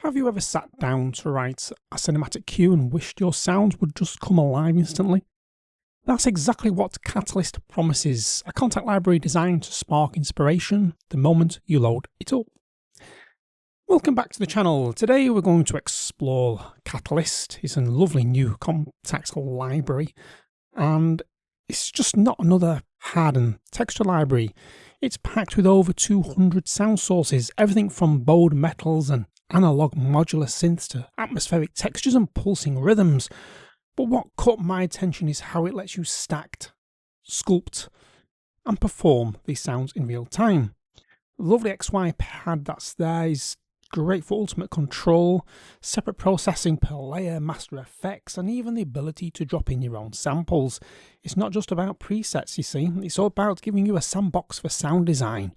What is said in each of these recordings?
Have you ever sat down to write a cinematic cue and wished your sounds would just come alive instantly? That's exactly what Catalyst promises, a Kontakt library designed to spark inspiration the moment you load it up. Welcome back to the channel. Today we're going to explore Catalyst. It's a lovely new Kontakt library, and it's just not another hardened texture library. It's packed with over 200 sound sources, everything from bowed metals and analog modular synths to atmospheric textures and pulsing rhythms. But what caught my attention is how it lets you stack, sculpt and perform these sounds in real time. The lovely XY pad that's there is great for ultimate control, separate processing per layer, master effects, and even the ability to drop in your own samples. It's not just about presets, you see, it's all about giving you a sandbox for sound design.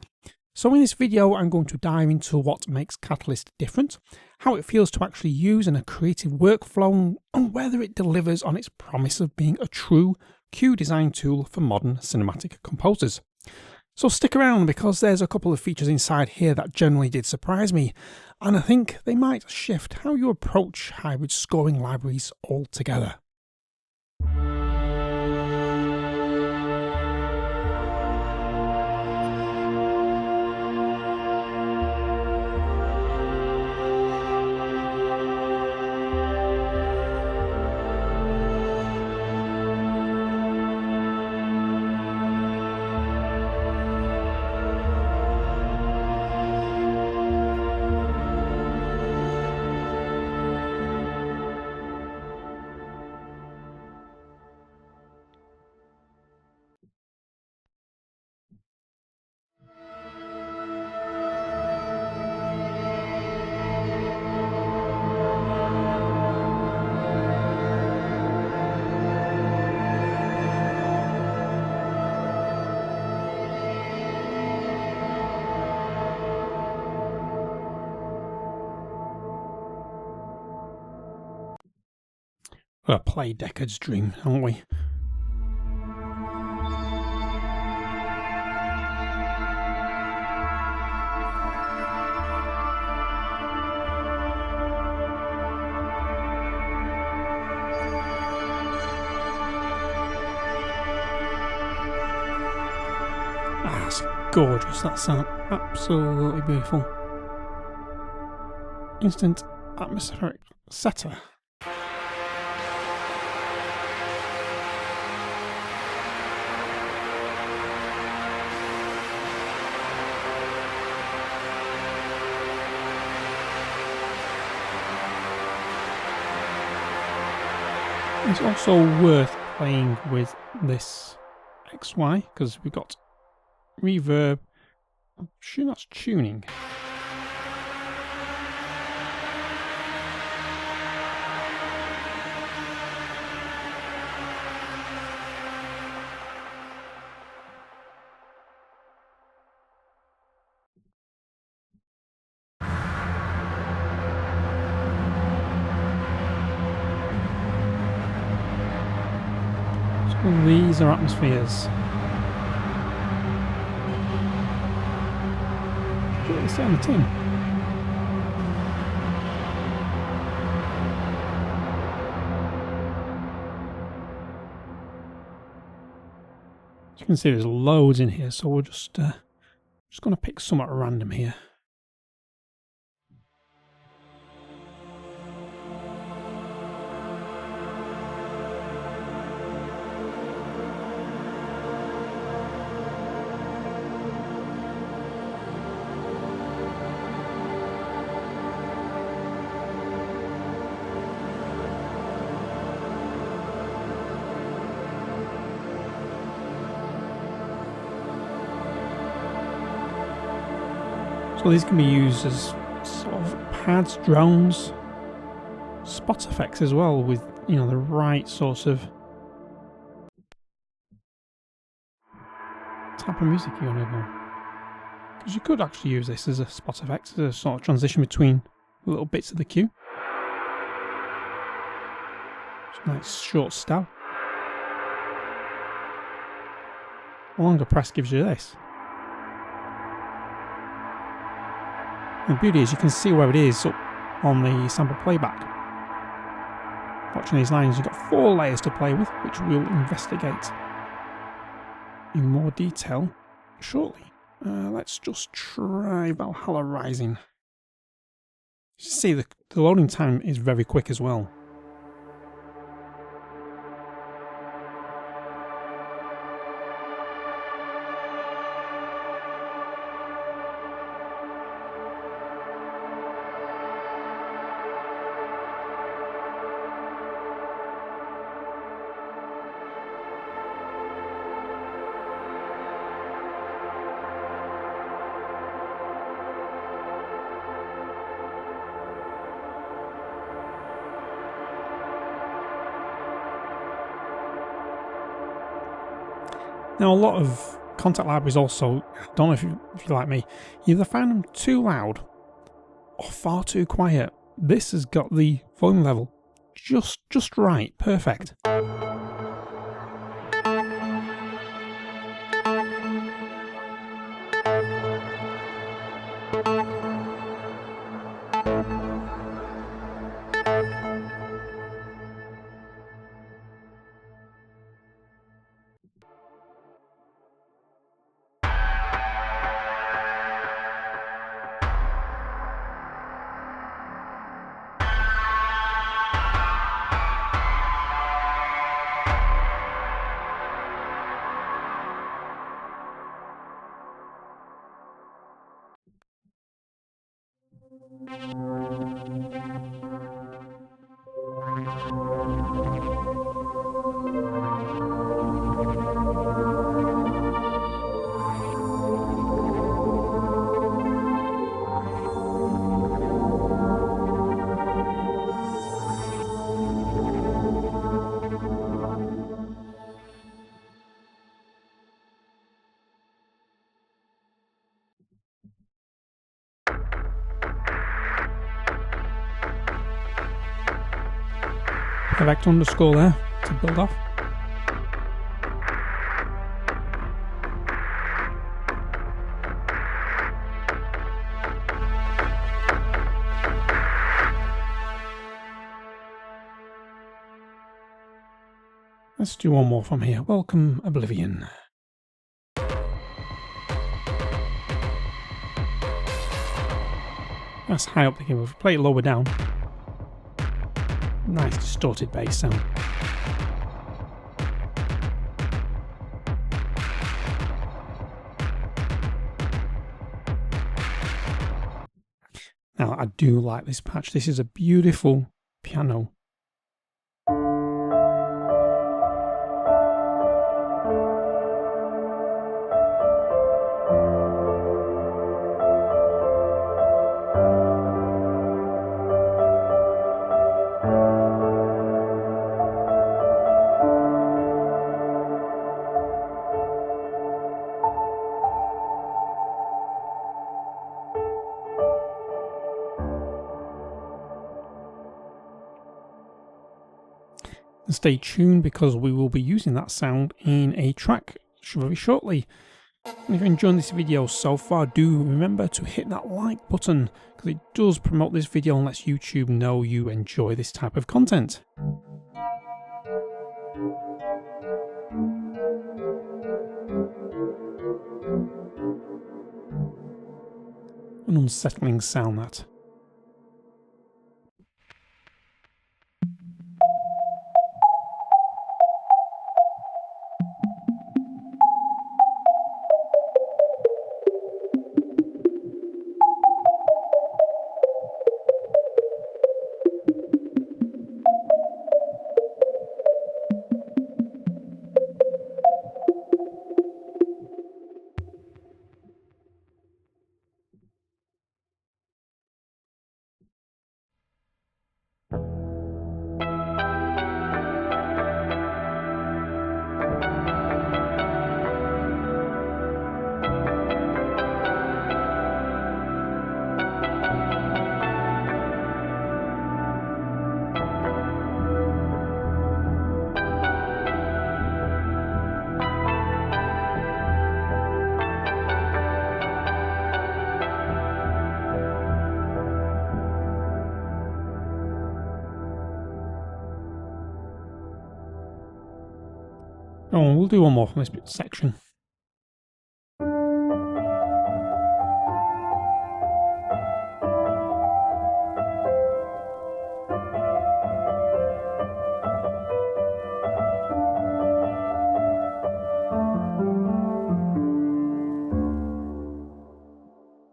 So in this video I'm going to dive into what makes Catalyst different, how it feels to actually use in a creative workflow, and whether it delivers on its promise of being a true cue design tool for modern cinematic composers. So stick around, because there's a couple of features inside here that generally did surprise me, and I think they might shift how you approach hybrid scoring libraries altogether. We'll play Deckard's Dream, aren't we? That's gorgeous, that sound, absolutely beautiful. Instant atmospheric setter. It's also worth playing with this XY, because we've got reverb. I'm sure that's tuning. These are atmospheres. What do they say on the tin? As you can see, there's loads in here, so we're just going to pick some at random here. So these can be used as sort of pads, drones, spot effects as well, with, you know, the right sorts of type of music you want to go. Because you could actually use this as a spot effect, as a sort of transition between little bits of the cue. It's a nice short stab. A longer press gives you this. And the beauty is you can see where it is. So on the sample playback. Watching these lines, you've got 4 layers to play with, which we'll investigate in more detail shortly. Let's just try Valhalla Rising. You see, the loading time is very quick as well. Now, a lot of Kontakt libraries also, I don't know if you're like me, you either find them too loud or far too quiet. This has got the volume level just right, perfect. Perfect underscore there to build off. Let's do one more from here. Welcome, Oblivion. That's high up the keyboard. If we play it lower down, nice distorted bass sound. Now, I do like this patch. This is a beautiful piano. And stay tuned because we will be using that sound in a track very shortly. And if you're enjoying this video so far, do remember to hit that like button because it does promote this video and lets YouTube know you enjoy this type of content. An unsettling sound, that. Go on, we'll do one more from this section.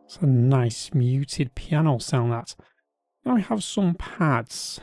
It's a nice muted piano sound, that. Now we have some pads.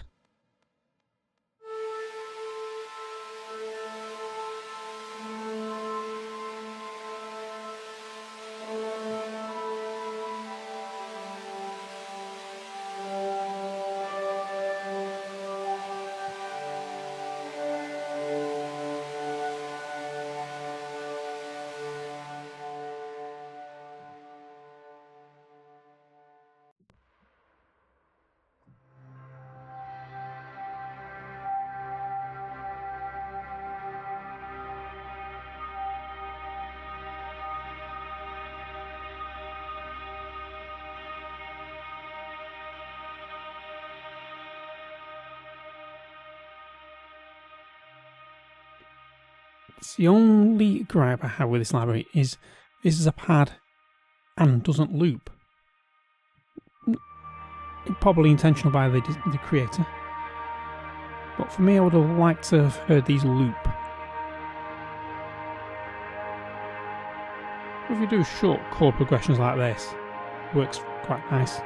It's the only gripe I have with this library is this is a pad and doesn't loop. Probably intentional by the creator. But for me, I would have liked to have heard these loop. If you do short chord progressions like this, it works quite nice.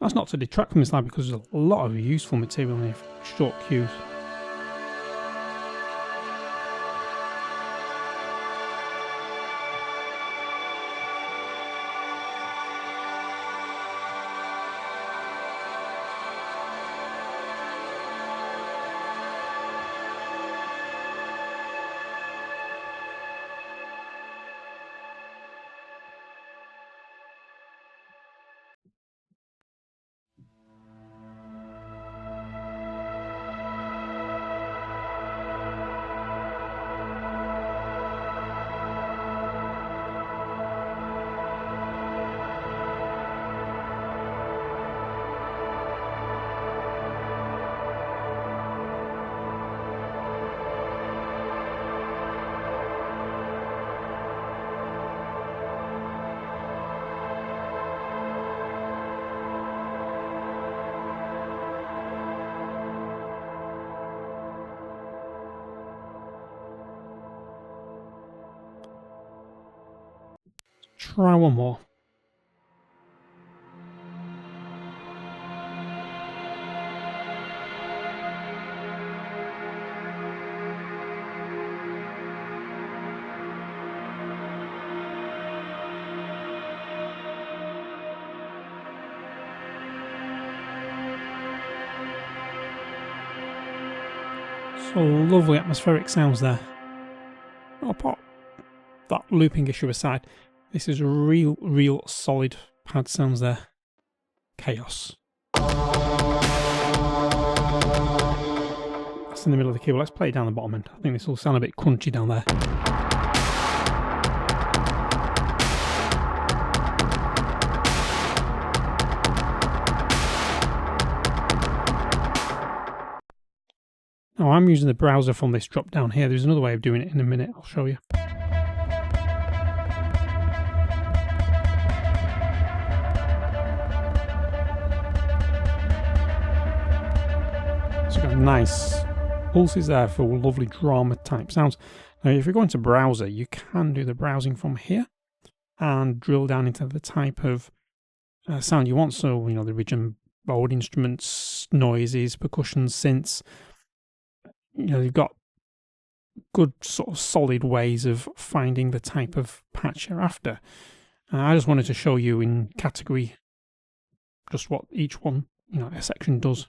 That's not to detract from this library because there's a lot of useful material in here for short cues. Try one more. So lovely atmospheric sounds there. I'll pop that looping issue aside. This is real solid pad sounds there. Chaos. That's in the middle of the keyboard. Let's play it down the bottom end. I think this will sound a bit crunchy down there. Now I'm using the browser from this drop down here. There's another way of doing it in a minute. I'll show you. So you've got nice pulses there for lovely drama type sounds. Now if you go into browser, you can do the browsing from here and drill down into the type of sound you want. So, you know, the ridge and bowed instruments, noises, percussion, synths. You know, you've got good sort of solid ways of finding the type of patch you're after. I just wanted to show you in category just what each one, you know, a section does.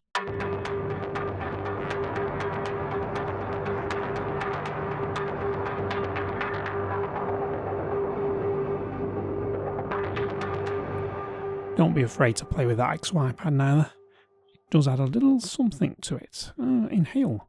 Don't be afraid to play with that XY pad neither. It does add a little something to it. Inhale.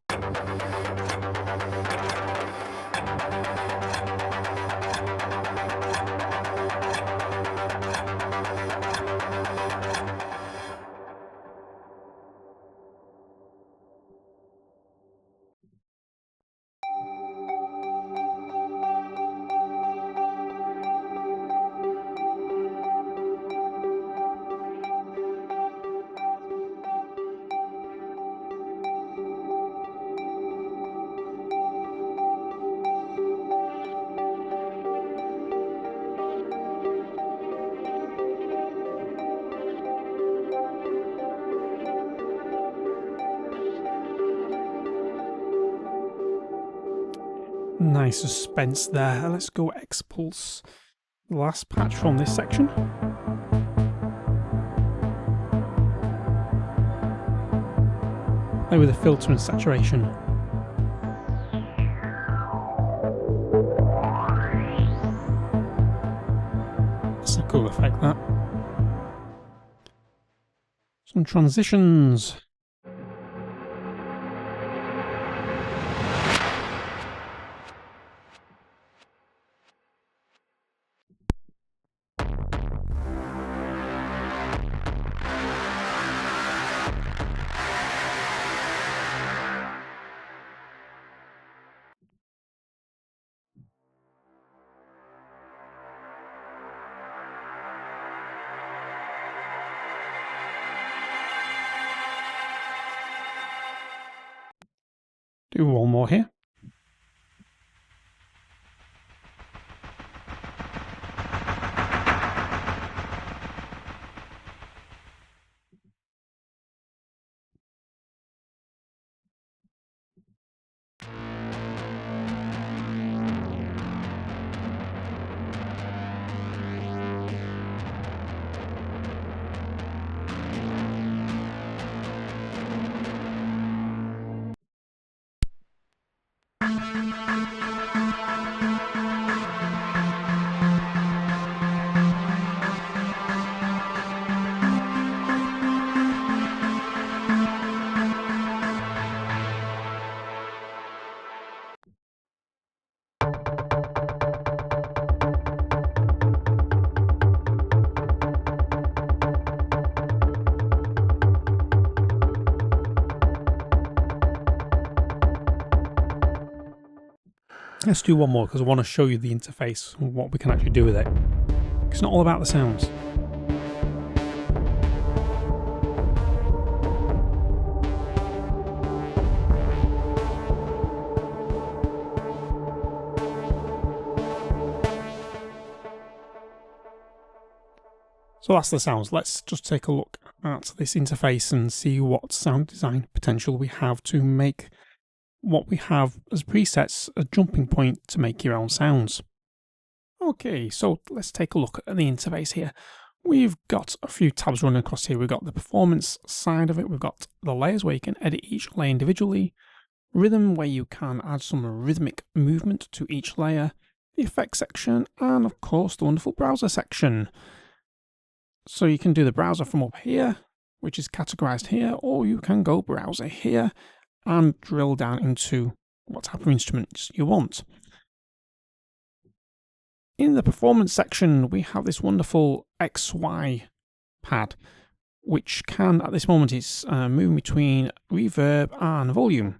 Nice suspense there. Let's go expulse the last patch from this section. Play with the filter and saturation. That's a cool effect, that. Some transitions. Do one more here. Let's do one more because I want to show you the interface and what we can actually do with it. It's not all about the sounds. So that's the sounds. Let's just take a look at this interface and see what sound design potential we have to make what we have as presets a jumping point to make your own sounds. Okay, so let's take a look at the interface here. We've got a few tabs running across here. We've got the performance side of it. We've got the layers where you can edit each layer individually. Rhythm, where you can add some rhythmic movement to each layer. The effects section, and of course the wonderful browser section. So you can do the browser from up here, which is categorized here, or you can go browser here and drill down into what type of instruments you want. In the performance section, we have this wonderful XY pad, which can, at this moment, is moving between reverb and volume.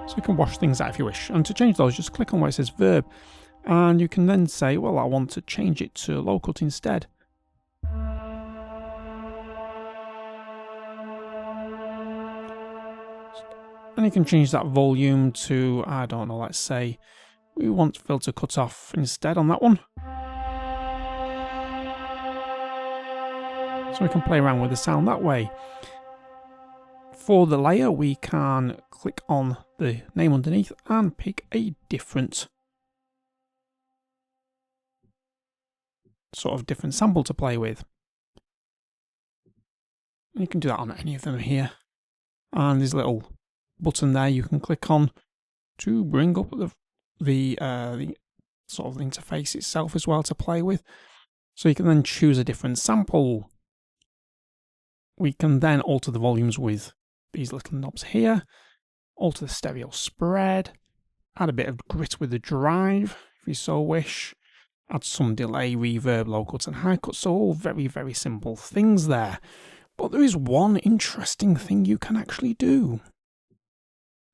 So you can wash things out if you wish. And to change those, just click on where it says verb, and you can then say, well, I want to change it to low cut instead. And you can change that volume to, I don't know, let's say we want filter cutoff instead on that one. So we can play around with the sound that way. For the layer, we can click on the name underneath and pick a different sample to play with. And you can do that on any of them here. And there's a little button there you can click on to bring up the sort of interface itself as well to play with. So you can then choose a different sample. We can then alter the volumes with these little knobs here, alter the stereo spread, add a bit of grit with the drive if you so wish, add some delay, reverb, low cuts and high cuts. So all very, very simple things there. But there is one interesting thing you can actually do.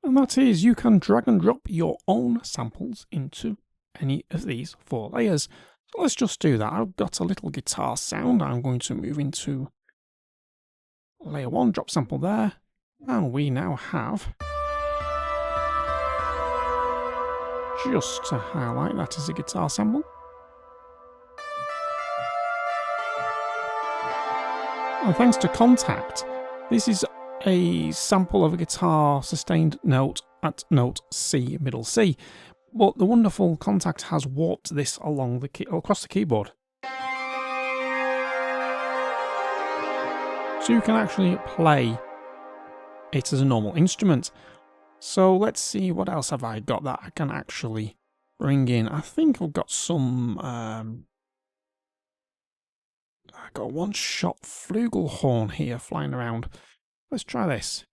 And that is you can drag and drop your own samples into any of these 4 layers. So let's just do that. I've got a little guitar sound. I'm going to move into layer 1, drop sample there. And we now have, just to highlight that as a guitar sample. And thanks to Kontakt, this is a sample of a guitar sustained note at note C, middle C. But the wonderful Kontakt has warped this along the across the keyboard. So you can actually play it as a normal instrument. So let's see, what else have I got that I can actually bring in. I think I've got some, I got a one-shot flugelhorn here flying around. Let's try this.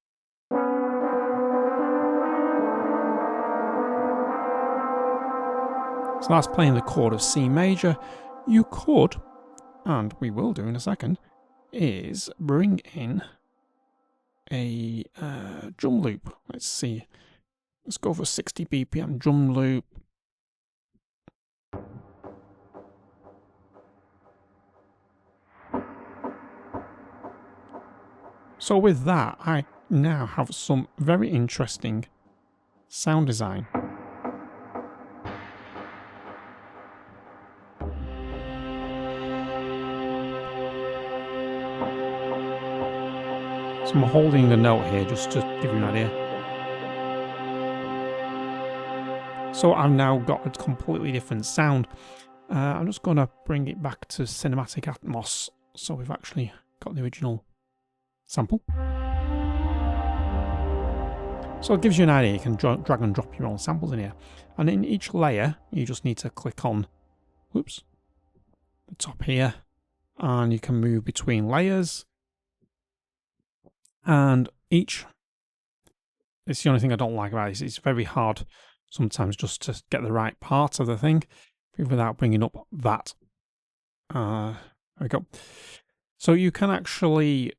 So that's playing the chord of C major. You could, and we will do in a second, is bring in a drum loop. Let's see. Let's go for 60 BPM drum loop. So with that, I now have some very interesting sound design. So I'm holding the note here just to give you an idea. So I've now got a completely different sound. I'm just going to bring it back to Cinematic Atmos. So we've actually got the original sample. So it gives you an idea. You can drag and drop your own samples in here. And in each layer, you just need to click on, whoops, the top here. And you can move between layers. And each, it's the only thing I don't like about this, it's very hard sometimes just to get the right part of the thing without bringing up that. There we go. So you can actually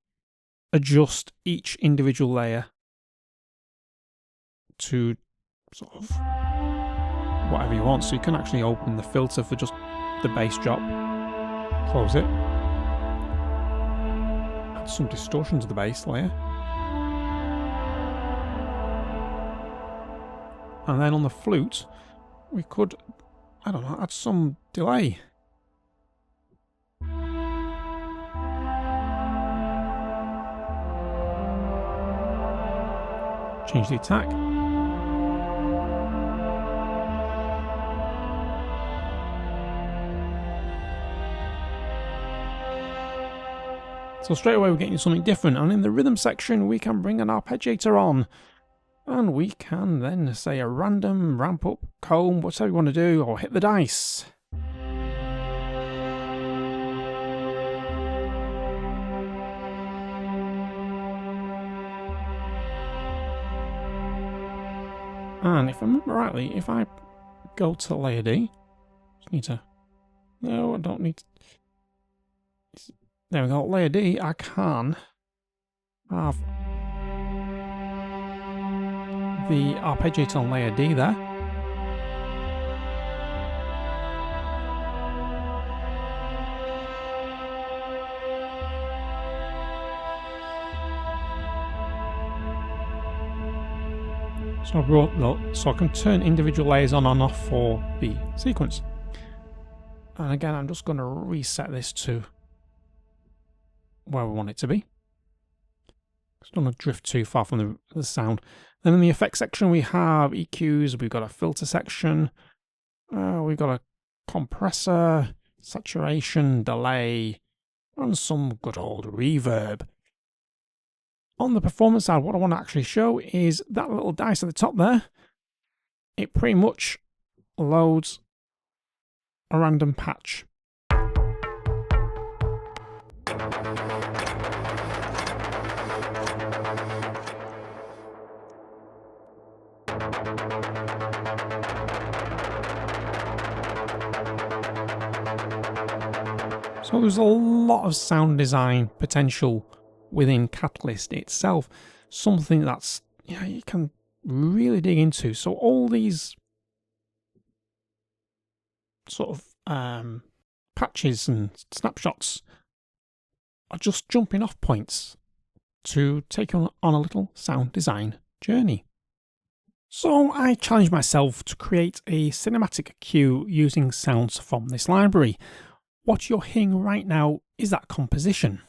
adjust each individual layer to sort of whatever you want. So you can actually open the filter for just the bass drop, close it, add some distortion to the bass layer, and then on the flute we could, I don't know, add some delay. Change the attack. So straight away we're getting something different, and in the rhythm section we can bring an arpeggiator on, and we can then say a random, ramp up, comb, whatever you want to do, or hit the dice. And if I remember rightly, if I go to layer D, just need to, no, I don't need to, there we go, layer D, I can have the arpeggiator on layer D there. So I can turn individual layers on and off for the sequence. And again, I'm just going to reset this to where we want it to be. Just don't want to drift too far from the sound. Then in the effects section, we have EQs, we've got a filter section, we've got a compressor, saturation, delay, and some good old reverb. On the performance side, what I want to actually show is that little dice at the top there. It pretty much loads a random patch. So there's a lot of sound design potential within Catalyst itself, something that's, you can really dig into. So all these sort of patches and snapshots are just jumping off points to take on a little sound design journey. So I challenged myself to create a cinematic cue using sounds from this library. What you're hearing right now is that composition.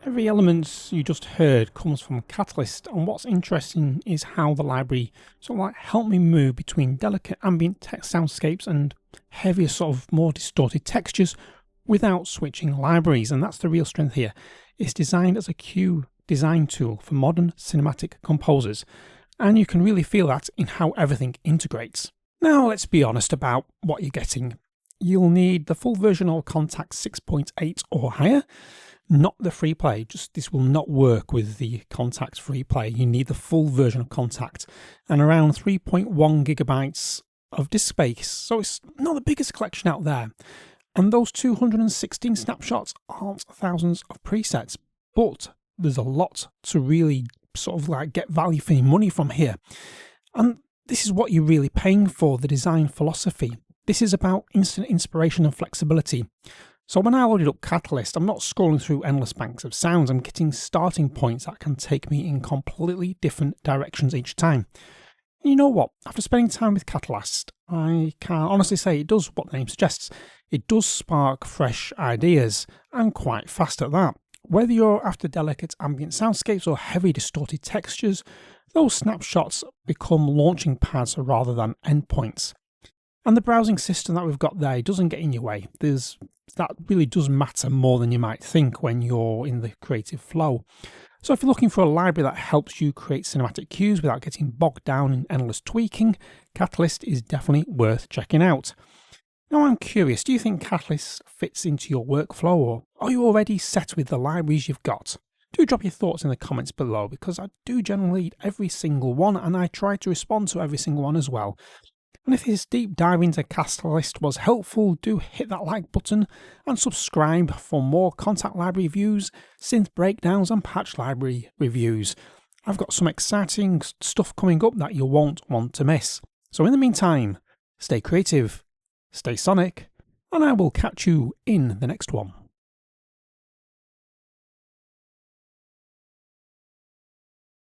Every element you just heard comes from Catalyst, and what's interesting is how the library sort of like helped me move between delicate ambient text soundscapes and heavier sort of more distorted textures without switching libraries, and that's the real strength here. It's designed as a cue design tool for modern cinematic composers, and you can really feel that in how everything integrates. Now let's be honest about what you're getting. You'll need the full version of Kontakt 6.8 or higher, not the free play. Just this will not work with the Kontakt free play. You need the full version of Kontakt and around 3.1 gigabytes of disk space, so it's not the biggest collection out there. And those 216 snapshots aren't thousands of presets, but there's a lot to really sort of like get value for your money from here. And this is what you're really paying for, the design philosophy. This is about instant inspiration and flexibility. So when I loaded up Catalyst, I'm not scrolling through endless banks of sounds. I'm getting starting points that can take me in completely different directions each time. And you know what? After spending time with Catalyst, I can honestly say it does what the name suggests. It does spark fresh ideas, and quite fast at that. Whether you're after delicate ambient soundscapes or heavy distorted textures, those snapshots become launching pads rather than endpoints. And the browsing system that we've got there doesn't get in your way. That really does matter more than you might think when you're in the creative flow. So if you're looking for a library that helps you create cinematic cues without getting bogged down in endless tweaking, Catalyst is definitely worth checking out. Now I'm curious, do you think Catalyst fits into your workflow, or are you already set with the libraries you've got? Do drop your thoughts in the comments below, because I do generally read every single one and I try to respond to every single one as well. And if this deep dive into Catalyst was helpful, do hit that like button and subscribe for more Kontakt library reviews, synth breakdowns and patch library reviews. I've got some exciting stuff coming up that you won't want to miss. So in the meantime, stay creative, stay sonic, and I will catch you in the next one.